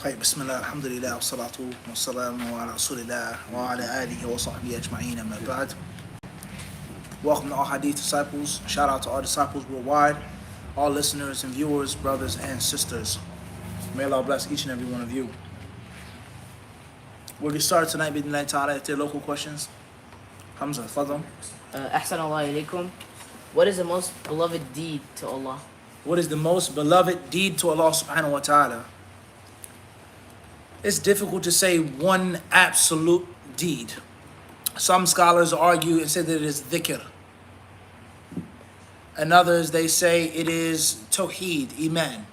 طيب بسم الله الحمد لله والصلاة والسلام على رسول الله وعلى آله وصحبه أجمعين أما بعد. Welcome to all Hadith Disciples. Shout out to all disciples worldwide, all listeners and viewers, brothers and sisters. May Allah bless each and every one of you. We'll get started tonight, bidnillahi ta'ala. If there are local questions, Hamza, fadhal. Ahsanallahu alaykum. What is the most beloved deed to Allah? What is the most beloved deed to Allah subhanahu wa ta'ala? It's difficult to say one absolute deed. Some scholars argue and say that it is dhikr. And others, they say it is tawheed, Iman.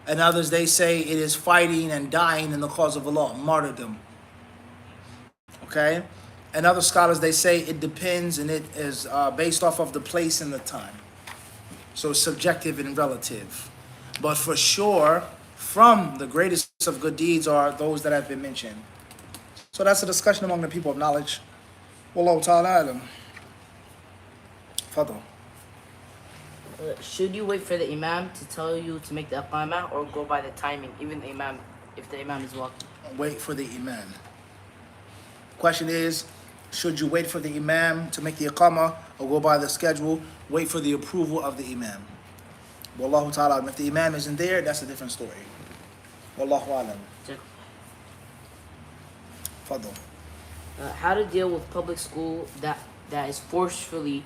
And others, they say it is fighting and dying in the cause of Allah, martyrdom. Okay? And other scholars, they say it depends and it is based off of the place and the time. So it's subjective and relative. But for sure, from the greatest of good deeds are those that have been mentioned. So that's a discussion among the people of knowledge. Wallahu ta'ala alam. Fadal. Should you wait for the imam to tell you to make the iqamah or go by the timing, even the imam, if the imam is walking? Wait for the imam. Question is, should you wait for the imam to make the iqamah or go by the schedule? Wait for the approval of the imam. Wallahu ta'ala alam. If the imam isn't there, that's a different story. Wallahu alam. Fadal. How to deal with public school that is forcefully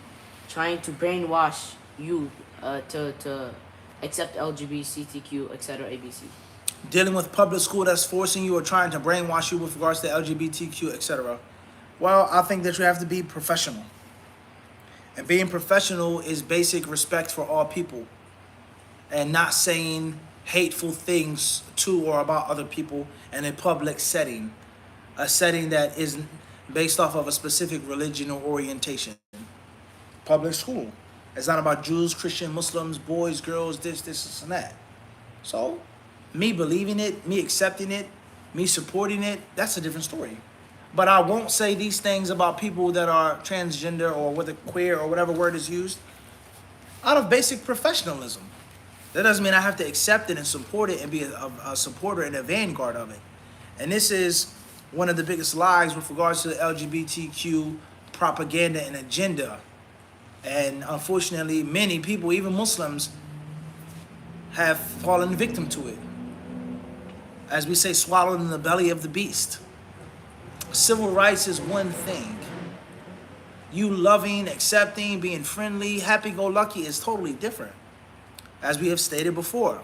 trying to brainwash you to accept LGBTQ, etc. ABC. Dealing with public school that's forcing you or trying to brainwash you with regards to LGBTQ, etc. Well, I think that you have to be professional. And being professional is basic respect for all people. And not saying hateful things to or about other people in a public setting. A setting that is based off of a specific religion or orientation. Public school. It's not about Jews, Christian, Muslims, boys, girls, this, and that. So, me believing it, me accepting it, me supporting it, that's a different story. But I won't say these things about people that are transgender or whether queer or whatever word is used out of basic professionalism. That doesn't mean I have to accept it and support it and be a supporter and a vanguard of it. And this is one of the biggest lies with regards to the LGBTQ propaganda and agenda. And unfortunately, many people, even Muslims, have fallen victim to it. As we say, swallowed in the belly of the beast. Civil rights is one thing. You loving, accepting, being friendly, happy-go-lucky is totally different. As we have stated before,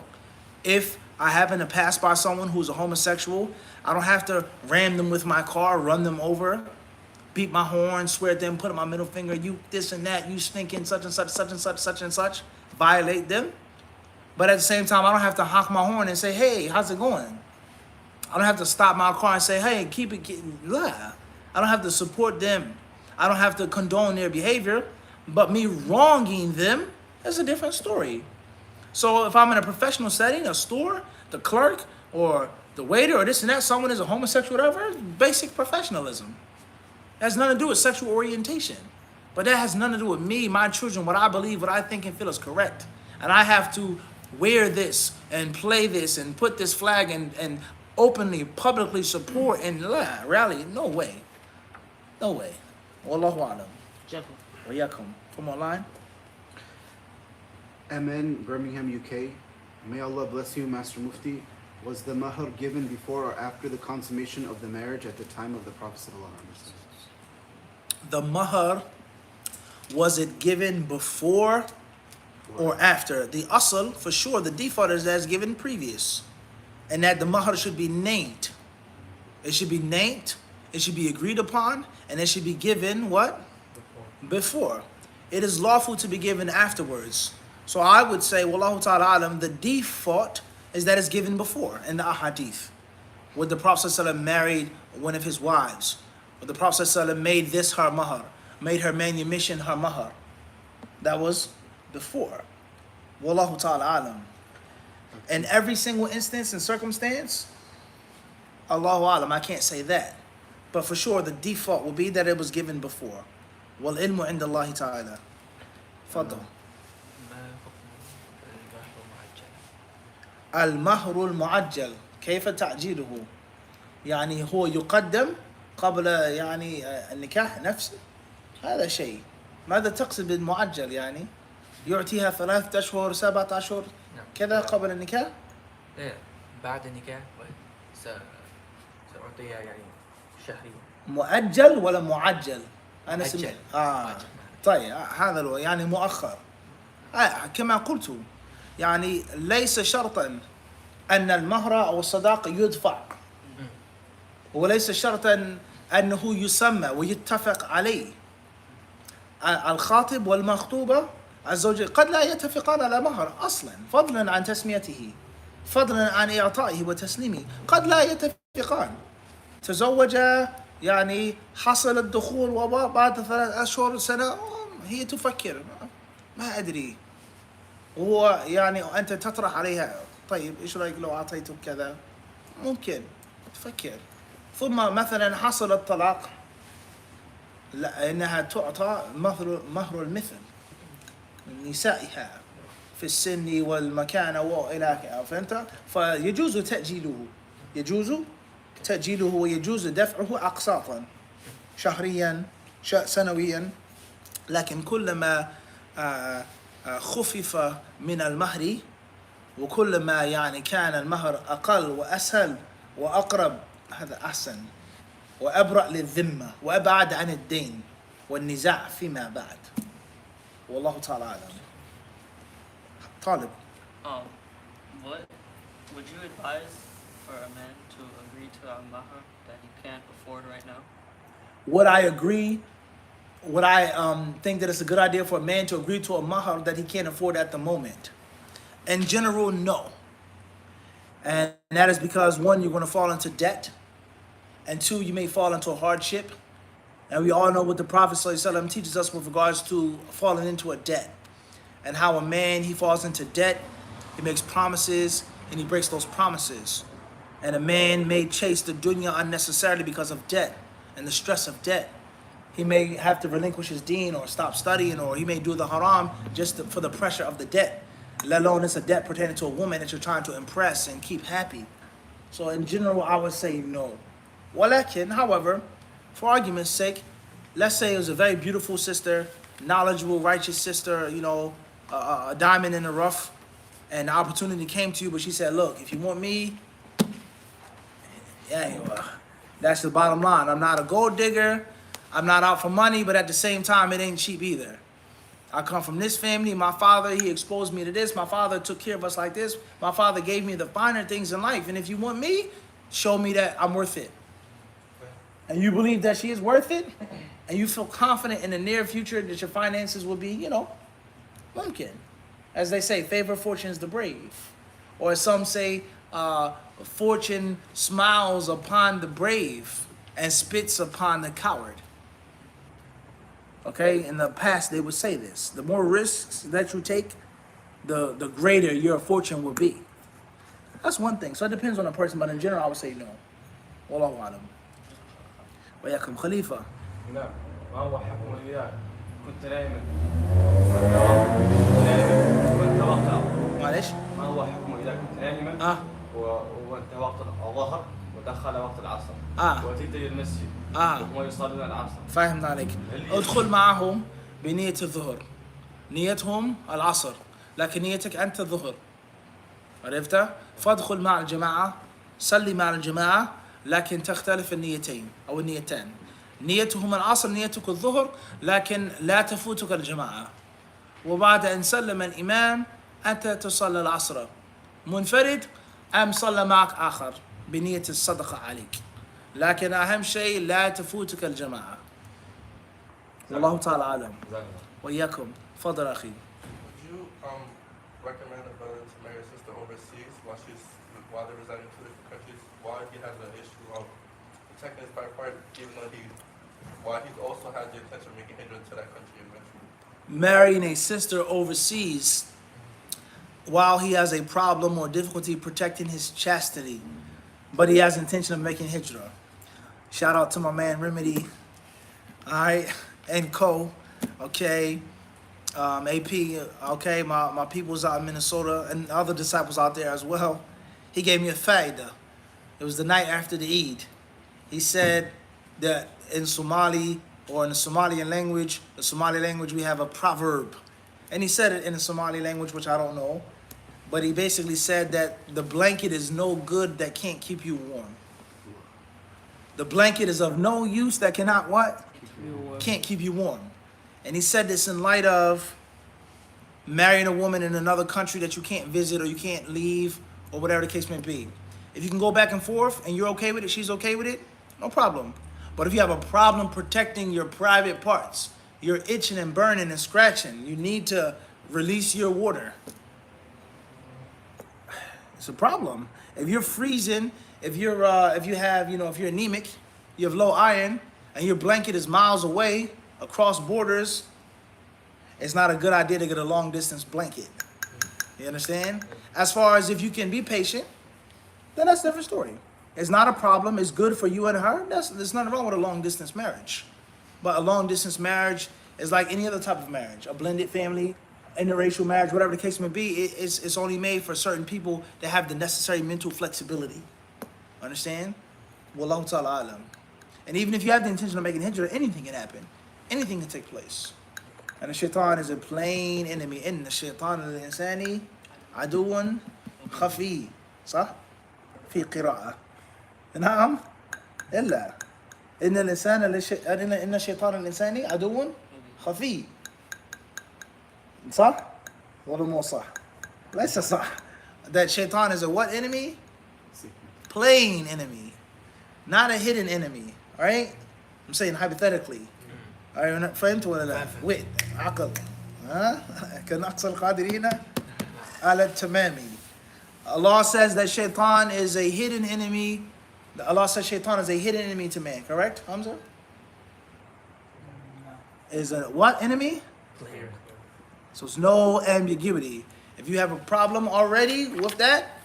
if I happen to pass by someone who's a homosexual, I don't have to ram them with my car, run them over, beat my horn, swear at them, put up my middle finger, you this and that, you stinking such and such, such and such, such and such, violate them. But at the same time, I don't have to honk my horn and say, hey, how's it going? I don't have to stop my car and say, hey, keep it, blah. I don't have to support them. I don't have to condone their behavior, but me wronging them is a different story. So if I'm in a professional setting, a store, the clerk, or the waiter, or this and that, someone is a homosexual, whatever, basic professionalism. It has nothing to do with sexual orientation. But that has nothing to do with me, my children, what I believe, what I think and feel is correct. And I have to wear this and play this and put this flag and openly, publicly support and rally. No way. No way. Wallahu alam. Wa yakum. From online. Iman, Birmingham, UK. May Allah bless you, Master Mufti. Was the mahr given before or after the consummation of the marriage at the time of the Prophet ﷺ? The mahr, was it given before or after? The asl, for sure, the default is that it's given previous. And that the mahr should be named. It should be named, it should be agreed upon, and it should be given what? Before. It is lawful to be given afterwards. So I would say, wallahu ta'ala alam, the default is that it's given before in the ahadith. When the Prophet ﷺ married one of his wives, when the Prophet ﷺ made this her mahr, made her manumission her mahr. That was before. Wallahu ta'ala alam. In every single instance and circumstance, Allahu alam, I can't say that. But for sure, the default will be that it was given before. Wal ilmu inda Allahi ta'ala. Fadl. Al-mahrul mu'ajjal. كيف تعجيله؟ يعني هو يقدم قبل يعني النكاح نفسه، هذا شيء. ماذا تقصد بالمعجل؟ يعني يعطيها 3 أشهر 7 أشهر نعم. كذا قبل النكاح؟ إيه، بعد النكاح سأعطيها يعني شهريا. مؤجل ولا معجل؟ أنا مؤجل. سمعت مؤجل. طيب هذا هو يعني مؤخر. كما قلت يعني ليس شرطا أن المهر أو الصداق يدفع، وليس شرطا أنه يسمى ويتفق عليه. الخاطب والمخطوبة الزوجين قد لا يتفقان على مهر أصلا، فضلا عن تسميته، فضلا عن إعطائه وتسليمه، قد لا يتفقان. تزوجا يعني حصل الدخول وبعد 3 أشهر سنة هي تفكر ما أدري، وهو يعني أنت تطرح عليها طيب إيش رأيك لو أعطيتك كذا، ممكن تفكر. ثم مثلا حصل الطلاق، لا انها تعطى مهر المثل لنسائها في السن والمكانه والى اخره، فهمت؟ فيجوز تاجيله، يجوز تاجيله ويجوز دفعه اقساطا شهريا سنويا، لكن كلما خفف من المهر وكلما يعني كان المهر اقل واسهل واقرب هذا احسن وأبرأ للذمة وأبعد عن الدين والنزاع فيما بعد. والله تعالى أعلم. طالب. What would you advise for a man to agree to a mahar that he can't afford right now? Would I agree? Would I think that it's a good idea for a man to agree to a mahar that he can't afford at the moment? In general, no. And that is because, one, you're going to fall into debt. And 2, you may fall into a hardship. And we all know what the Prophet ﷺ teaches us with regards to falling into a debt. And how a man, he falls into debt, he makes promises, and he breaks those promises. And a man may chase the dunya unnecessarily because of debt and the stress of debt. He may have to relinquish his deen or stop studying, or he may do the haram just for the pressure of the debt. Let alone it's a debt pertaining to a woman that you're trying to impress and keep happy. So in general, I would say no. ولكن, however, for argument's sake, let's say it was a very beautiful sister, knowledgeable, righteous sister, you know, a diamond in the rough, and the opportunity came to you, but she said, look, if you want me, yeah, that's the bottom line. I'm not a gold digger, I'm not out for money, but at the same time, it ain't cheap either. I come from this family, my father, he exposed me to this, my father took care of us like this, my father gave me the finer things in life, and if you want me, show me that I'm worth it. And you believe that she is worth it, and you feel confident in the near future that your finances will be, you know, mumkin. As they say, favor fortune is the brave. Or as some say, fortune smiles upon the brave and spits upon the coward. Okay, in the past they would say this. The more risks that you take, the greater your fortune will be. That's one thing. So it depends on the person, but in general I would say no. Wallahu alam. وياكم خليفة. نعم، ما هو حكم إذا كنت نائما وانت وقت معلش؟ ما هو حكم إذا كنت نائما وانت وقت الظهر ودخل وقت العصر وأتيت إلى المسجد وهم يصلون العصر؟ فاهمنا عليك. ادخل معهم بنية الظهر، نيتهم العصر لكن نيتك أنت الظهر، عرفت؟ فادخل مع الجماعة، صلي مع الجماعة، لكن تختلف النيتين أو النيتان. نيتهم العصر، نيتك الظهر، لكن لا تفوتك الجماعة. وبعد أن سلم الإمام أنت تصلي العصر منفرد أم صلى معك آخر بنية الصدقة عليك، لكن أهم شيء لا تفوتك الجماعة. والله تعالى أعلم. وإياكم. تفضل أخي. Would you recommend a brother to marry a sister overseas while they're residing in 2 different countries, while he has an issue of protecting his private part, even though while he also has the intention of making hijrah to that country eventually? Marrying a sister overseas while he has a problem or difficulty protecting his chastity, but he has intention of making hijrah. Shout out to my man Remedy, all right, and Co, okay, AP, okay, my peoples out in Minnesota and other disciples out there as well. He gave me a faida. It was the night after the Eid. He said that in Somali, or in the Somalian language, the Somali language, we have a proverb. And he said it in the Somali language, which I don't know. But he basically said that the blanket is no good that can't keep you warm. The blanket is of no use that cannot what? Can't keep you warm. And he said this in light of marrying a woman in another country that you can't visit or you can't leave or whatever the case may be. If you can go back and forth and you're okay with it, she's okay with it, no problem. But if you have a problem protecting your private parts, you're itching and burning and scratching, you need to release your water. It's a problem. If you're freezing, if you're anemic, you have low iron, and your blanket is miles away across borders, it's not a good idea to get a long distance blanket. You understand? As far as if you can be patient, then that's a different story. It's not a problem. It's good for you and her. There's nothing wrong with a long distance marriage. But a long distance marriage is like any other type of marriage, a blended family, interracial marriage, whatever the case may be. It's only made for certain people that have the necessary mental flexibility. Understand? Wallahu ta'ala alam. And even if you have the intention of making hijrah, anything can happen. Anything can take place. And the shaitan is a plain enemy. Inna shaitan al-insani aduwan khafi. صح؟ في قراءة. نعم. إلا إن الشيطان الإنساني عدو خفي. صح؟ ولا مو صح؟ ليس صح. That shaitan is a what enemy? Plain enemy. Not a hidden enemy. Alright? I'm saying hypothetically. Alright, فهمت ولا لا؟ wait, عقل. ها؟ كنقص القادرين على التمامي. Allah says that shaitan is a hidden enemy. Allah says shaitan is a hidden enemy to man, correct, Hamza? Is a what enemy? Clear. So it's no ambiguity. If you have a problem already with that,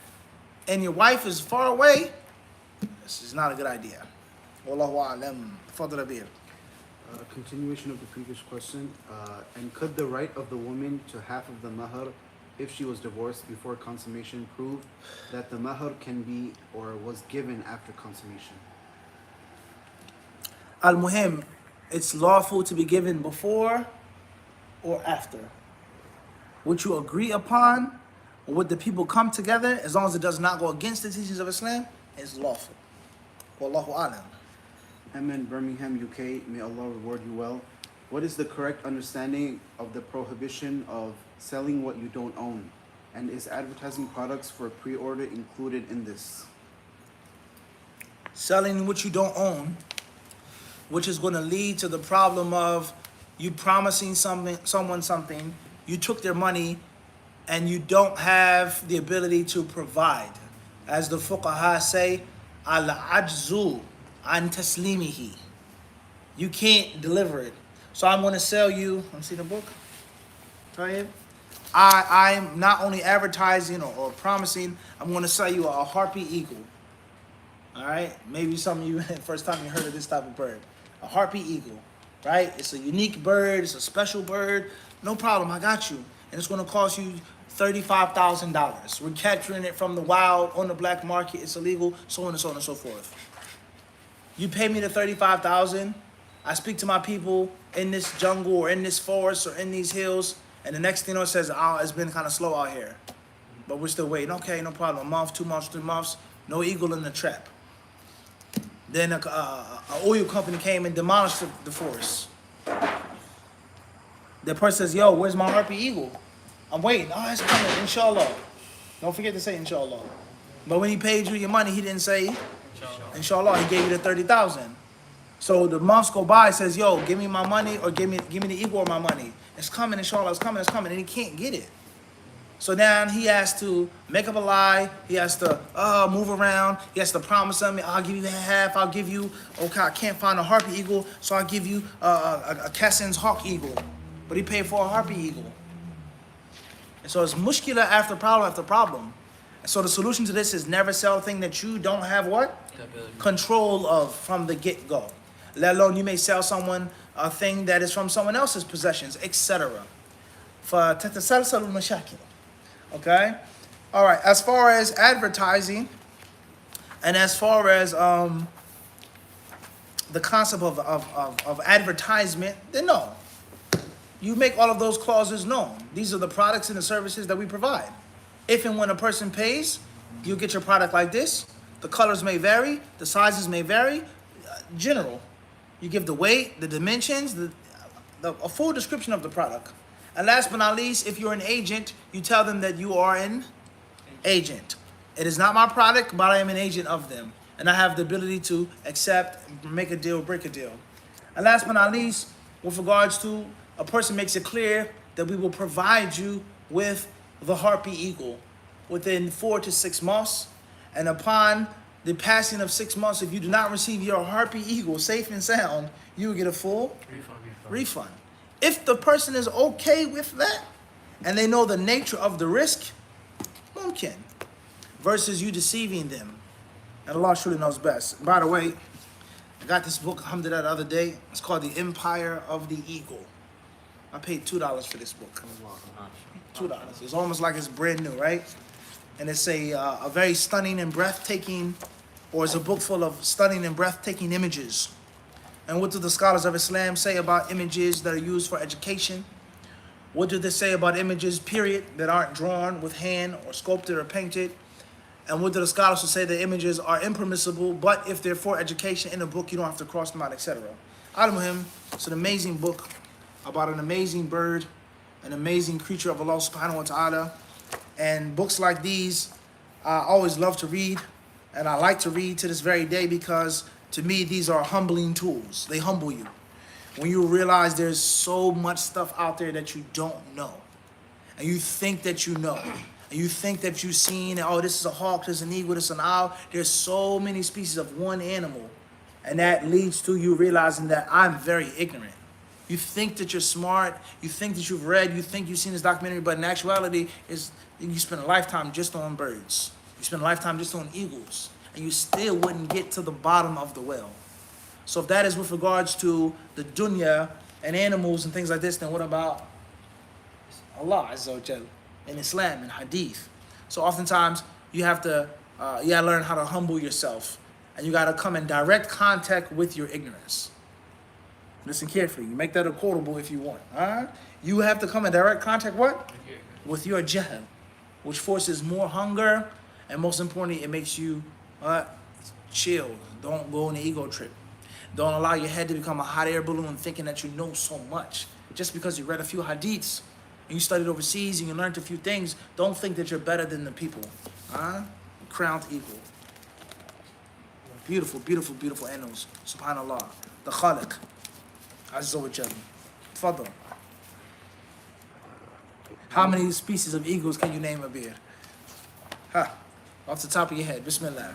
and your wife is far away, this is not a good idea. Wallahu a'lam. Fadl Abir. Continuation of the previous question. And could the right of the woman to half of the mahar, if she was divorced before consummation, prove that the mahar can be or was given after consummation? Al-Muhim, it's lawful to be given before or after. What you agree upon, or what the people come together, as long as it does not go against the teachings of Islam, is lawful. Wallahu a'lam. Iman, Birmingham, UK, may Allah reward you well. What is the correct understanding of the prohibition of selling what you don't own? And is advertising products for pre-order included in this? Selling what you don't own, which is going to lead to the problem of you promising someone something, you took their money, and you don't have the ability to provide. As the fuqaha say, al-ajzu an taslimihi. You can't deliver it. So I'm going to sell you, let me see the book. I'm not only advertising or promising, I'm going to sell you a harpy eagle. All right? Maybe some of you, first time you heard of this type of bird. A harpy eagle, right? It's a unique bird. It's a special bird. No problem. I got you. And it's going to cost you $35,000. We're capturing it from the wild on the black market. It's illegal, so on and so on and so forth. You pay me the $35,000. I speak to my people in this jungle or in this forest or in these hills, and the next thing you know, it says, oh, it's been kind of slow out here. But we're still waiting. Okay, no problem. A month, 2 months, 3 months, no eagle in the trap. Then an oil company came and demolished the forest. The person says, yo, where's my harpy eagle? I'm waiting. Oh, it's coming, inshallah. Don't forget to say inshallah. But when he paid you your money, he didn't say inshallah. He gave you the 30,000. So the months go by, says, yo, give me my money or give me the eagle or my money. It's coming, inshallah, it's coming, and he can't get it. So now he has to make up a lie. He has to move around. He has to promise them, I'll give you half. I'll give you, okay, I can't find a harpy eagle, so I'll give you a Cassin's hawk eagle. But he paid for a harpy eagle. And so it's mushkila after problem. And so the solution to this is never sell a thing that you don't have what? Control of from the get-go. Let alone you may sell someone a thing that is from someone else's possessions, etc. فَتَتَسَلْسَلُ الْمَشَاكِلُ. Okay? All right, as far as advertising, And as far as the concept of advertisement, then no. You make all of those clauses known. These are the products and the services that we provide. If and when a person pays, you get your product like this. The colors may vary, the sizes may vary. General, you give the weight, the dimensions, a full description of the product. And last but not least, if you're an agent, you tell them that you are an agent. It is not my product, but I am an agent of them. And I have the ability to accept, make a deal, break a deal. And last but not least, with regards to, a person makes it clear that we will provide you with the harpy eagle within 4 to 6 months. And upon the passing of 6 months, if you do not receive your harpy eagle safe and sound, you will get a full refund. If the person is okay with that, and they know the nature of the risk, mumkin, versus you deceiving them. And Allah surely knows best. By the way, I got this book, alhamdulillah, the other day. It's called The Empire of the Eagle. I paid $2 for this book. $2. It's almost like it's brand new, right? And it's a very stunning and breathtaking, or it's a book full of stunning and breathtaking images. And what do the scholars of Islam say about images that are used for education? What do they say about images, period, that aren't drawn with hand or sculpted or painted? And what do the scholars say that images are impermissible, but if they're for education in a book, you don't have to cross them out, etc. Al-Muhim, it's an amazing book about an amazing bird, an amazing creature of Allah subhanahu wa ta'ala. And books like these, I always love to read, and I like to read to this very day because to me, these are humbling tools. They humble you. When you realize there's so much stuff out there that you don't know, and you think that you know, and you think that you've seen, oh, this is a hawk, this is an eagle, this is an owl. There's so many species of one animal, and that leads to you realizing that I'm very ignorant. You think that you're smart, you think that you've read, you think you've seen this documentary, but in actuality, you spend a lifetime just on birds. You spend a lifetime just on eagles, and you still wouldn't get to the bottom of the well. So if that is with regards to the dunya and animals and things like this, then what about Allah Azza wa Jal and Islam and Hadith? So oftentimes you have to learn how to humble yourself, and you got to come in direct contact with your ignorance. Listen carefully. You make that a quotable if you want. You have to come in direct contact what? With your jahl, which forces more hunger, and most importantly, it makes you chill. Don't go on an ego trip. Don't allow your head to become a hot air balloon thinking that you know so much. Just because you read a few hadiths and you studied overseas and you learned a few things, don't think that you're better than the people. Crowned eagle. Beautiful, beautiful, beautiful animals. Subhanallah. The Khaliq. Azza wa Jalla. Tfaddal. How many species of eagles can you name, Abir? Off the top of your head. Bismillah.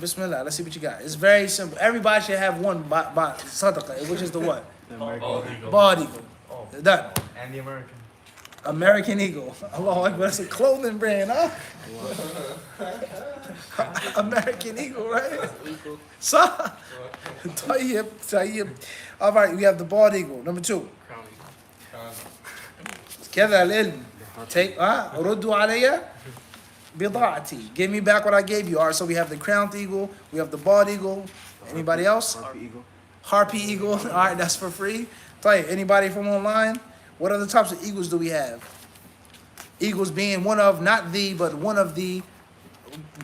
Bismillah. Let's see what you got. It's very simple. Everybody should have one by sadaqah, which is the what? The American eagle. Bald eagle. Done. And the American. American Eagle. Allahu Akbar. That's a clothing brand, huh? American Eagle, right? So, Tayyib. All right, we have the bald eagle. Number 2. كذا العلم. Take, ردوا علي بضاعتي. Give me back what I gave you. All right, so we have the crowned eagle. We have the bald eagle. Anybody else? Harpy eagle. Harpy eagle. All right, that's for free. Tayyib. Anybody from online? What other types of eagles do we have? Eagles being one of, not the, but one of the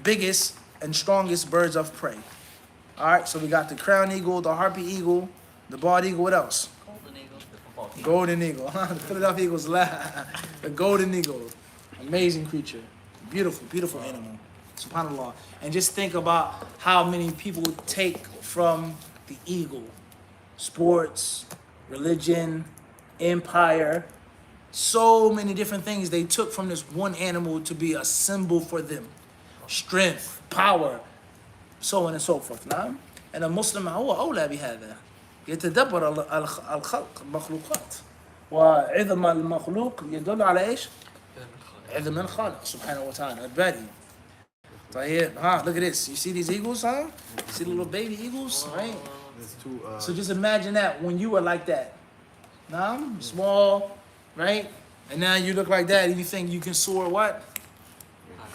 biggest and strongest birds of prey. All right, so we got the crown eagle, the harpy eagle, the bald eagle. What else? Golden eagle. Golden eagle. The Philadelphia Eagles. The golden eagle. Amazing creature. Beautiful, beautiful animal. SubhanAllah. And just think about how many people take from the eagle. Sports, religion, empire. So many different things they took from this one animal to be a symbol for them. Strength, power, so on and so forth. نعم. And a Muslim هو أولى بهذا. يتدبر الخلق المخلوقات. وعظم المخلوق يدل على إيش؟ عظم الخالق سبحانه وتعالى الباري. طيب, look at this. You see these eagles, huh? You see the little baby eagles, right? So just imagine that when you were like that. Small, right? And now you look like that and you think you can soar what?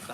The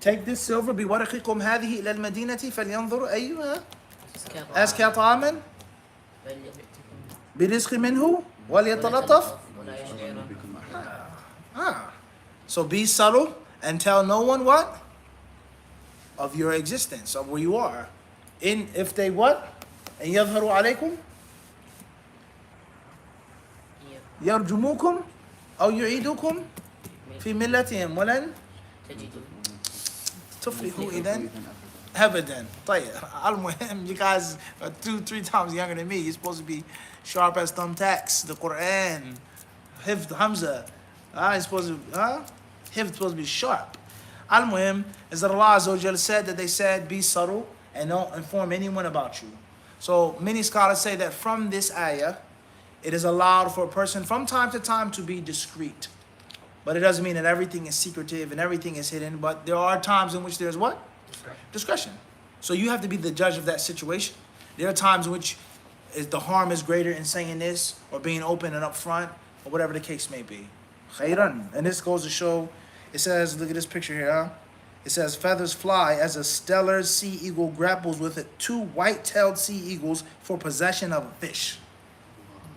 take this silver بورقكم هذه إلى المدينة فلينظروا أيها أزكى أزكى طعاما برزق منه وليتلطف. ولا يشعرون. So be subtle and tell no one what? Of your existence, of where you are. If they what? And يظهروا عليكم يرجموكم أو يعيدوكم في ملتهم ولن تجدوا. تفلحوا إذن أبدا. طيب المهم, you guys are 2-3 times younger than me. You're supposed to be sharp as thumbtacks. The Quran, Hifd Hamza. You're supposed to, Hifd supposed to be sharp. Al-Muhim is that Allah Azza wa Jal said that they said be subtle and don't inform anyone about you. So many scholars say that from this ayah, it is allowed for a person from time to time to be discreet. But it doesn't mean that everything is secretive and everything is hidden. But there are times in which there's what? Discretion. So you have to be the judge of that situation. There are times in which the harm is greater in saying this or being open and upfront or whatever the case may be. Khayran. And this goes to show, it says, look at this picture here. It says, feathers fly as a stellar sea eagle grapples with it 2 white-tailed sea eagles for possession of a fish.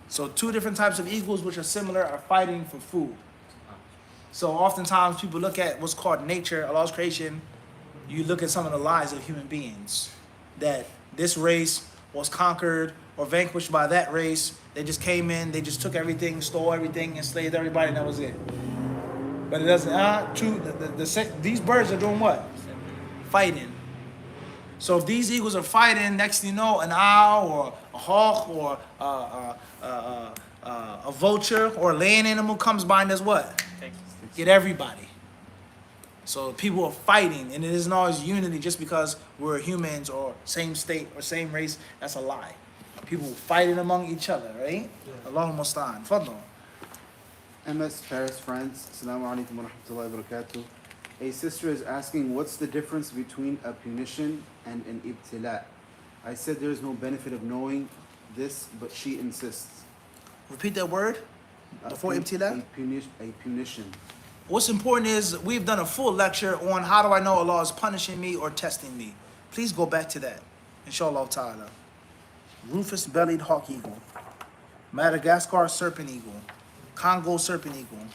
So 2 different types of eagles which are similar are fighting for food. So oftentimes people look at what's called nature, Allah's creation. You look at some of the lives of human beings. That this race was conquered or vanquished by that race. They just came in, they just took everything, stole everything, enslaved everybody, and that was it. But it doesn't, these birds are doing what? Fighting. So if these eagles are fighting, next thing you know, an owl or a hawk or a vulture or a land animal comes by and does what? Get everybody. So people are fighting, and it isn't always unity just because we're humans or same state or same race. That's a lie. People fighting among each other, right? Allahumma musta'an. Fadl. MS Paris, France. Assalamu alaikum wa rahmatullahi wa barakatuh. A sister is asking, what's the difference between a punition and an ibtila? I said there is no benefit of knowing this, but she insists. Repeat that word before ibtila. A punition. What's important is we've done a full lecture on how do I know Allah is punishing me or testing me. Please go back to that. Inshallah ta'ala. Rufous-bellied hawk eagle. Madagascar serpent eagle. Congo serpent eagle.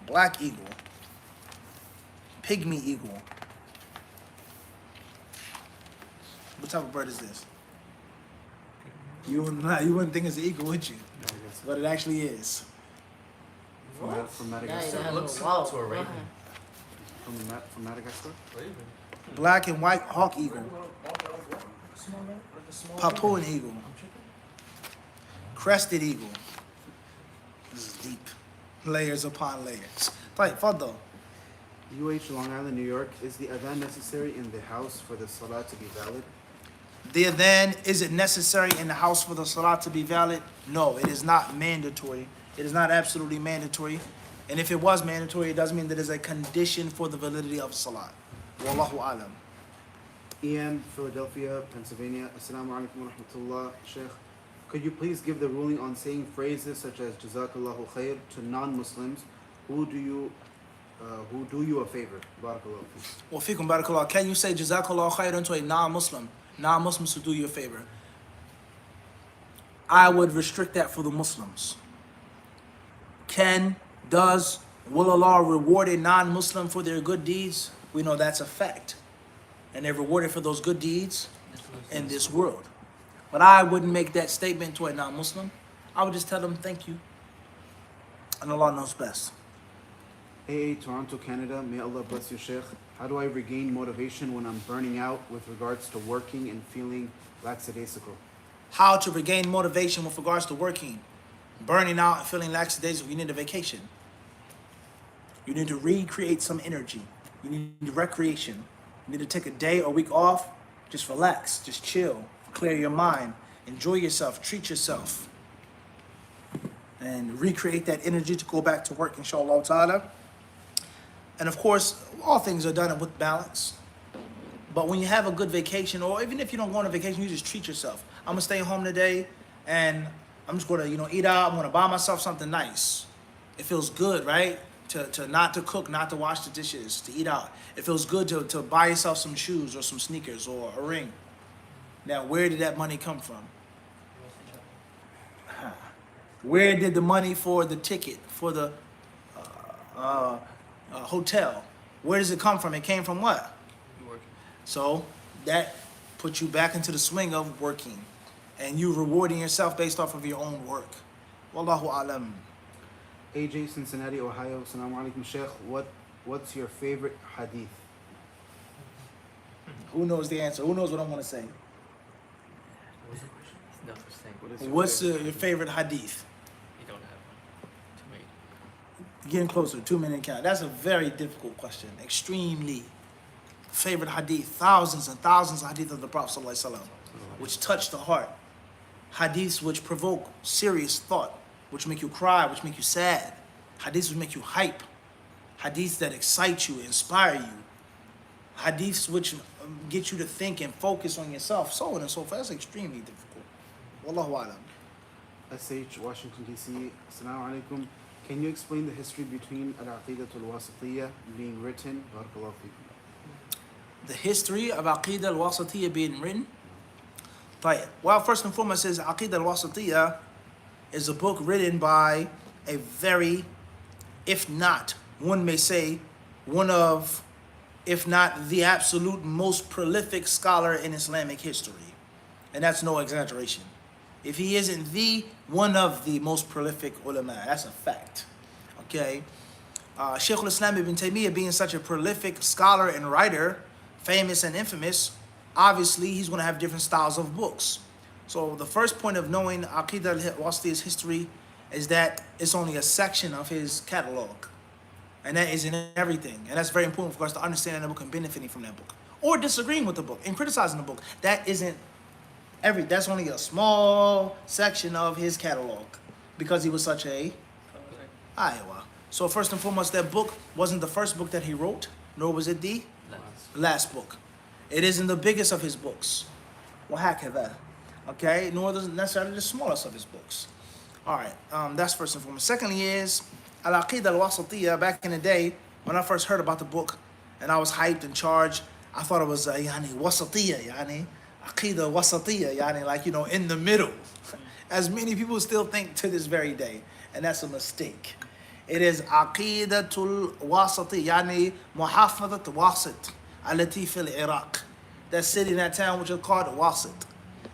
Black eagle. Pygmy eagle. What type of bird is this? You wouldn't think it's an eagle, would you? But it actually is. From Madagascar. Yeah, looks wow. to a raven. From Madagascar? Black and white hawk eagle. Papuan eagle. Crested eagle. This is deep. Layers upon layers. Right, Fadl. UH Long Island, New York. Is the adhan necessary in the house for the salah to be valid? The adhan, is it necessary in the house for the salah to be valid? No, it is not mandatory. It is not absolutely mandatory. And if it was mandatory, it doesn't mean that it's a condition for the validity of salah. Wallahu alam. Ian, Philadelphia, Pennsylvania. Assalamu alaikum wa rahmatullah. Sheikh, could you please give the ruling on saying phrases such as Jazakallahu khair to non-Muslims who do you a favor? Barakallahu feek. Well, fikum barakallah. Can you say Jazakallah khairan to a non-Muslim? Non-Muslims who do you a favor. I would restrict that for the Muslims. Will Allah reward a non-Muslim for their good deeds? We know that's a fact. And they're rewarded for those good deeds in this world. But I wouldn't make that statement to a non-Muslim. I would just tell them thank you. And Allah knows best. AA, Toronto, Canada. May Allah bless you, Sheikh. How do I regain motivation when I'm burning out with regards to working and feeling lackadaisical? How to regain motivation with regards to working, burning out, and feeling lackadaisical? You need a vacation. You need to recreate some energy. You need recreation. You need to take a day or week off. Just relax, just chill, clear your mind, enjoy yourself, treat yourself, and recreate that energy to go back to work, inshallah ta'ala. And of course, all things are done with balance. But when you have a good vacation, or even if you don't go on a vacation, you just treat yourself. I'm gonna stay home today and I'm just gonna, eat out. I'm gonna buy myself something nice. It feels good, right? to not to cook, not to wash the dishes, to eat out. It feels good to buy yourself some shoes or some sneakers or a ring. Now, where did that money come from? Where did the money for the ticket, for the hotel, where does it come from? It came from what? So that puts you back into the swing of working and you rewarding yourself based off of your own work. Wallahu alam. AJ, Cincinnati, Ohio. Assalamu alaikum, Sheikh. What's your favorite hadith? Who knows the answer? Who knows what I'm going to say? What's the question? No such thing. What's your favorite hadith? You don't have one. Too many. Getting closer, 2 minute count. That's a very difficult question. Extremely. Favorite hadith. Thousands and thousands of hadith of the Prophet ﷺ, which touch the heart. Hadiths which provoke serious thought, which make you cry, which make you sad. Hadiths which make you hype. Hadiths that excite you, inspire you. Hadiths which get you to think and focus on yourself, so on and so forth. That's extremely difficult. Wallahu alam. SH, Washington, D.C. Assalamu alaikum. Can you explain the history between Al-Aqidatul Wasatiyya being written? Barakallahu feekum. The history of Aqidah al-Wasatiyya being written? طيب. Well, first and foremost, is Aqidah al-Wasatiyya is a book written by a very, if not, one may say, one of, if not the absolute most prolific scholar in Islamic history. And that's no exaggeration. If he isn't the one of the most prolific ulama, that's a fact. Okay? Shaykh al-Islam ibn Taymiyyah being such a prolific scholar and writer, famous and infamous, obviously he's going to have different styles of books. So the first point of knowing Aqidah al-Wasatiyya's history is that it's only a section of his catalog. And that isn't everything. And that's very important for us to understand the book and benefiting from that book. Or disagreeing with the book and criticizing the book. That isn't that's only a small section of his catalog. Because he was such a Iowa. So first and foremost, that book wasn't the first book that he wrote, nor was it the last book. It isn't the biggest of his books. وهكذا. Okay, nor necessarily the smallest of his books. All right, that's first and foremost. Secondly is Al-Aqidah al-Wasatiyya. Back in the day, when I first heard about the book, and I was hyped and charged, I thought it was Wasatiyya, Aqidah Wasatiyya, like, in the middle. As many people still think to this very day, and that's a mistake. It is Aqidatul Wasatiyya, Muhafadat Wasit, Alati fil Iraq. That city in that town which is called Wasit.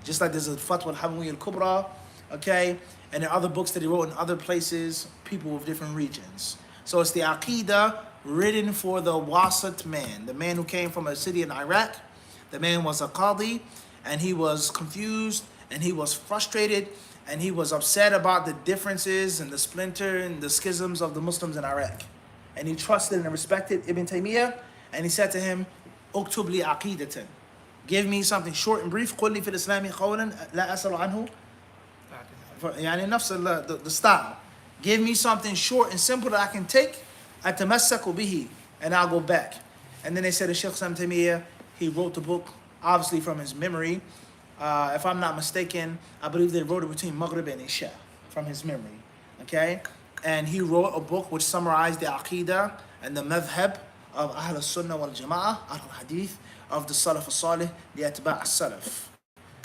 Just like there's a Fatwa al-Hamawiyya al-Kubra, okay? And there are other books that he wrote in other places, people of different regions. So it's the Aqidah written for the Wasit man, the man who came from a city in Iraq. The man was a Qadi, and he was confused, and he was frustrated, and he was upset about the differences and the splinter and the schisms of the Muslims in Iraq. And he trusted and respected Ibn Taymiyyah, and he said to him, Uktub li aqidatan. Give me something short and brief. قل لي في الإسلام قولا لا أسأل عنه. يعني نفس the style. Give me something short and simple that I can take. أتمسك به, and I'll go back. And then they said to Shaykh Ibn Taymiyyah, he wrote the book obviously from his memory. If I'm not mistaken, I believe they wrote it between Maghrib and Isha from his memory. Okay? And he wrote a book which summarized the Aqidah and the madhab of Ahl al-Sunnah wal-Jama'ah, Ahl al-Hadith, of the Salaf al-Salih, the Atba' al-Salaf.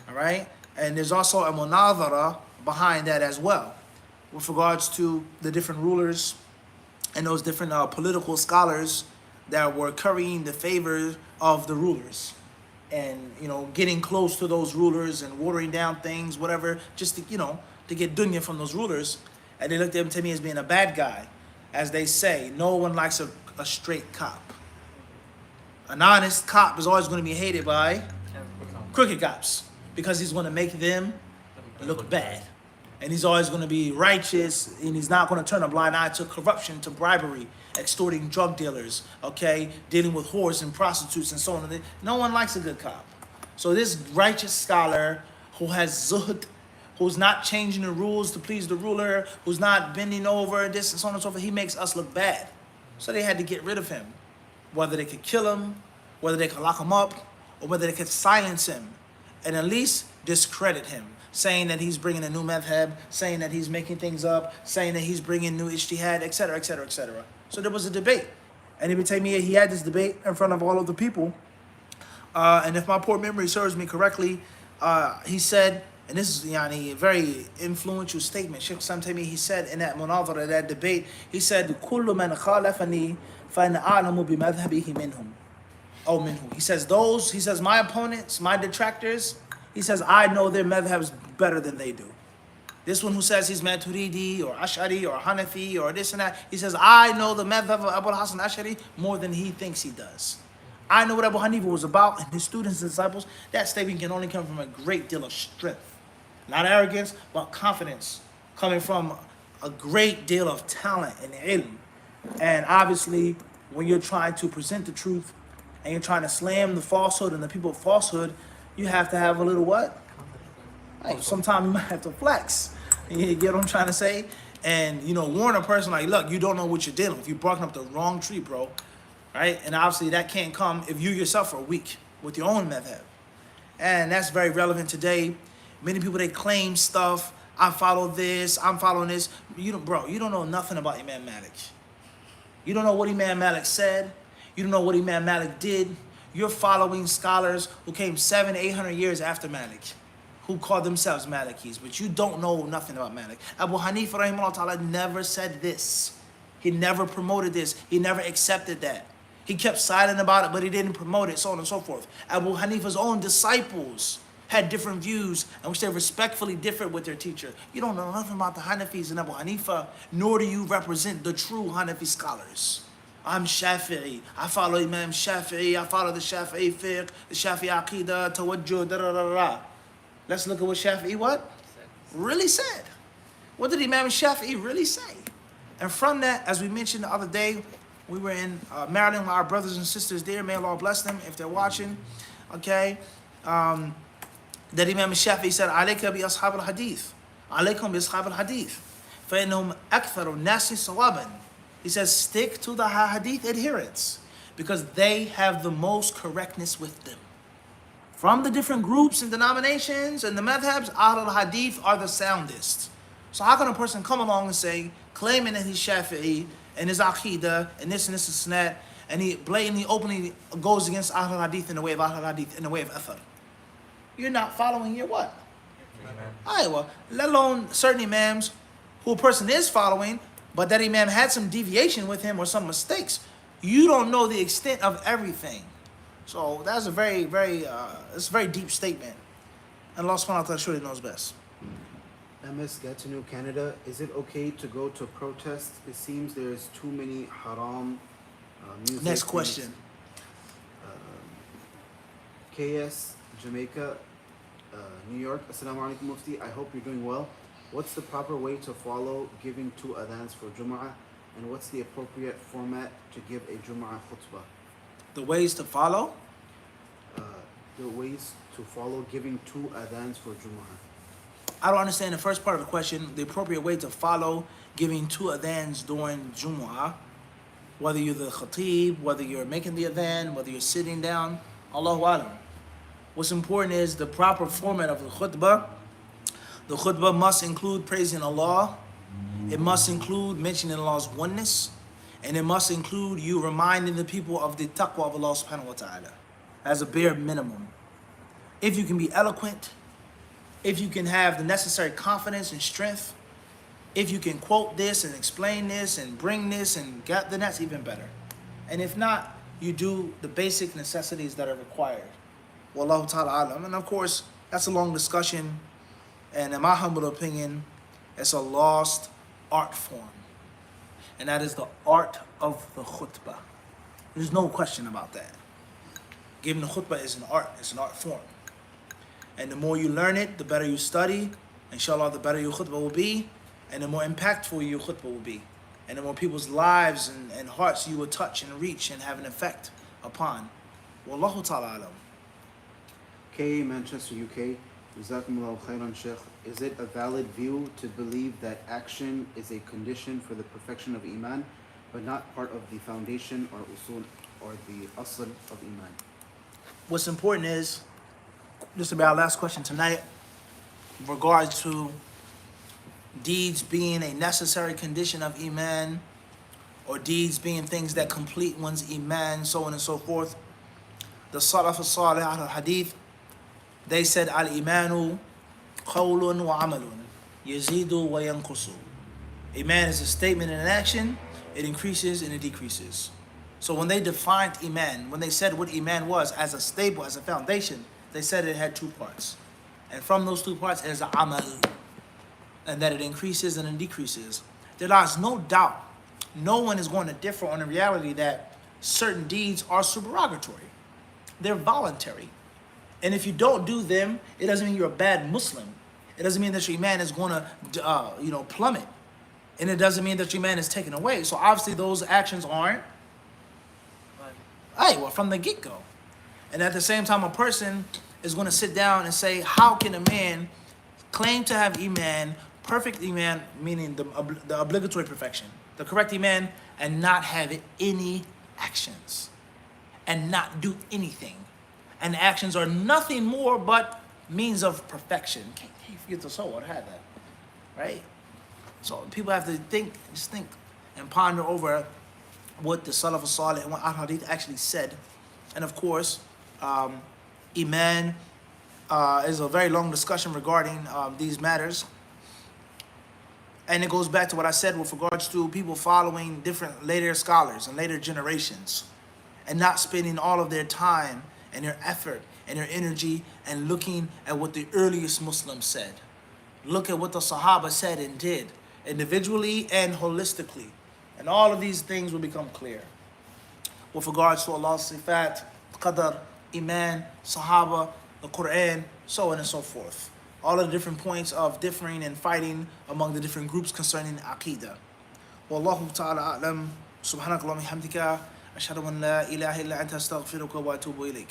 Alright? And there's also a munadhara behind that as well, with regards to the different rulers and those different political scholars that were currying the favor of the rulers. And, getting close to those rulers and watering down things, whatever, just to, to get dunya from those rulers. And they looked at him to me as being a bad guy. As they say, no one likes a straight cop. An honest cop is always going to be hated by crooked cops because he's going to make them look bad. And he's always going to be righteous, and he's not going to turn a blind eye to corruption, to bribery, extorting drug dealers, okay, dealing with whores and prostitutes and so on. No one likes a good cop. So this righteous scholar who has zuhd, who's not changing the rules to please the ruler, who's not bending over, this and so on and so forth, he makes us look bad. So they had to get rid of him. Whether they could kill him, whether they could lock him up, or whether they could silence him, and at least discredit him, saying that he's bringing a new madhab, saying that he's making things up, saying that he's bringing new ijtihad, etc., etc., etc. So there was a debate. And Ibn Taymiyyah, he had this debate in front of all of the people. And if my poor memory serves me correctly, he said, and this is a very influential statement, Sheikh Islam Taymiyyah, he said in that munadhara, that debate, he said, كُلُّ مَنْ خَالَفَنِي فَأَنَا أَعْلَمُ بِمَذْهَبِهِ مِنْهُم. Oh, minhu. He says, my opponents, my detractors, he says, I know their madhabs better than they do. This one who says he's Maturidi or Ash'ari or Hanafi or this and that, he says, I know the madhab of Abu Hasan Ash'ari more than he thinks he does. I know what Abu Hanifa was about and his students and disciples. That statement can only come from a great deal of strength. Not arrogance, but confidence. Coming from a great deal of talent and ilm. And obviously, when you're trying to present the truth and you're trying to slam the falsehood and the people of falsehood, you have to have a little what? Like, sometimes you might have to flex. You get what I'm trying to say? And, warn a person like, look, you don't know what you're dealing with. You're barking up the wrong tree, bro. Right? And obviously that can't come if you yourself are weak with your own madhab. And that's very relevant today. Many people, they claim stuff. I follow this. I'm following this. You don't know nothing about Imam Malik. You don't know what Imam Malik said. You don't know what Imam Malik did. You're following scholars who came 700, 800 years after Malik, who called themselves Malikis, but you don't know nothing about Malik. Abu Hanifa rahimahullah ta'ala never said this. He never promoted this. He never accepted that. He kept silent about it, but he didn't promote it, so on and so forth. Abu Hanifa's own disciples had different views, and which they respectfully differed with their teacher. You don't know nothing about the Hanafis and Abu Hanifa, nor do you represent the true Hanafi scholars. I'm Shafi'i. I follow Imam Shafi'i. I follow the Shafi'i fiqh, the Shafi'i aqidah, tawajjuh, da-da-da-da. Let's look at what Shafi'i really said. What did Imam Shafi'i really say? And from that, as we mentioned the other day, we were in Maryland with our brothers and sisters there. May Allah bless them if they're watching. Okay. That Imam Shafi'i said, "Alayka bi ashab al-hadith. Alaykum bi ashab al-hadith. فَإِنَّهُمْ أَكْثَرُ النَّاسِ صَوَابًا." He says, stick to the hadith adherents because they have the most correctness with them. From the different groups and denominations and the madhabs, Ahl al-Hadith are the soundest. So how can a person come along and say, claiming that he's Shafi'i and his Aqidah and this and this and that, and he blatantly, openly goes against Ahl al-Hadith in the way of Ahl al-Hadith, in the way of Athar? You're not following your what? Well, let alone certain imams who a person is following, but that imam had some deviation with him or some mistakes. You don't know the extent of everything. So that's a very, it's a very deep statement. And Allah subhanahu wa ta'ala surely knows best. MS Gatineau, Canada. Is it okay to go to protest? It seems there's too many haram music. Next question. KS, Jamaica, New York. Assalamu alaikum Mufti. I hope you're doing well. What's the proper way to follow giving 2 adhans for Jummah? And what's the appropriate format to give a Jummah khutbah? The ways to follow? The ways to follow giving 2 adhans for Jummah. I don't understand the first part of the question. The appropriate way to follow giving 2 adhans during Jummah, whether you're the khatib, whether you're making the adhan, whether you're sitting down, Allahu Alam. What's important is the proper format of the khutbah. The khutbah must include praising Allah. It must include mentioning Allah's oneness. And it must include you reminding the people of the taqwa of Allah subhanahu wa ta'ala as a bare minimum. If you can be eloquent, if you can have the necessary confidence and strength, if you can quote this and explain this and bring this and get, then that's even better. And if not, you do the basic necessities that are required. Wallahu ta'ala alam. And of course, that's a long discussion. And in my humble opinion, it's a lost art form. And that is the art of the khutbah. There's no question about that. Giving the khutbah is an art. It's an art form. And the more you learn it, the better you study. Inshallah, the better your khutbah will be. And the more impactful your khutbah will be. And the more people's lives and hearts you will touch and reach and have an effect upon. Wallahu ta'ala alam. K, Manchester, UK. Jazakumullahu khairan, Sheikh. Is it a valid view to believe that action is a condition for the perfection of Iman, but not part of the foundation or usul or the asl of Iman? What's important is, this will be our last question tonight, in regards to deeds being a necessary condition of Iman or deeds being things that complete one's Iman, so on and so forth. The Salaf al-Salih al-Hadith, they said, Al-Imanu qawlun wa amalun, yazidu wa yanqusu. Iman is a statement and an action, it increases and it decreases. So when they defined Iman, when they said what Iman was as a stable, as a foundation, they said it had two parts. And from those two parts is amal, and that it increases and it decreases. There is no doubt, no one is going to differ on the reality that certain deeds are supererogatory. They're voluntary. And if you don't do them, it doesn't mean you're a bad Muslim. It doesn't mean that your Iman is going to, plummet. And it doesn't mean that your Iman is taken away. So obviously those actions aren't from the get-go. And at the same time, a person is going to sit down and say, how can a man claim to have Iman, perfect Iman, meaning the obligatory perfection, the correct Iman, and not have any actions, and not do anything? And actions are nothing more but means of perfection. Can't forget the soul, I had that, right? So people have to think and ponder over what the Salaf al-Salih and what al-Hadith actually said. And of course, Iman is a very long discussion regarding these matters. And it goes back to what I said with regards to people following different later scholars and later generations and not spending all of their time and their effort and their energy and looking at what the earliest Muslims said. Look at what the Sahaba said and did, individually and holistically. And all of these things will become clear. With regards to Allah's sifat, qadar, Iman, Sahaba, the Quran, so on and so forth. All of the different points of differing and fighting among the different groups concerning Aqidah. Wallahu ta'ala a'lam. Subhanaka Allahumma hamdika. Ashhadu an la ilaha illa anta astaghfiruka wa atubu ilayk.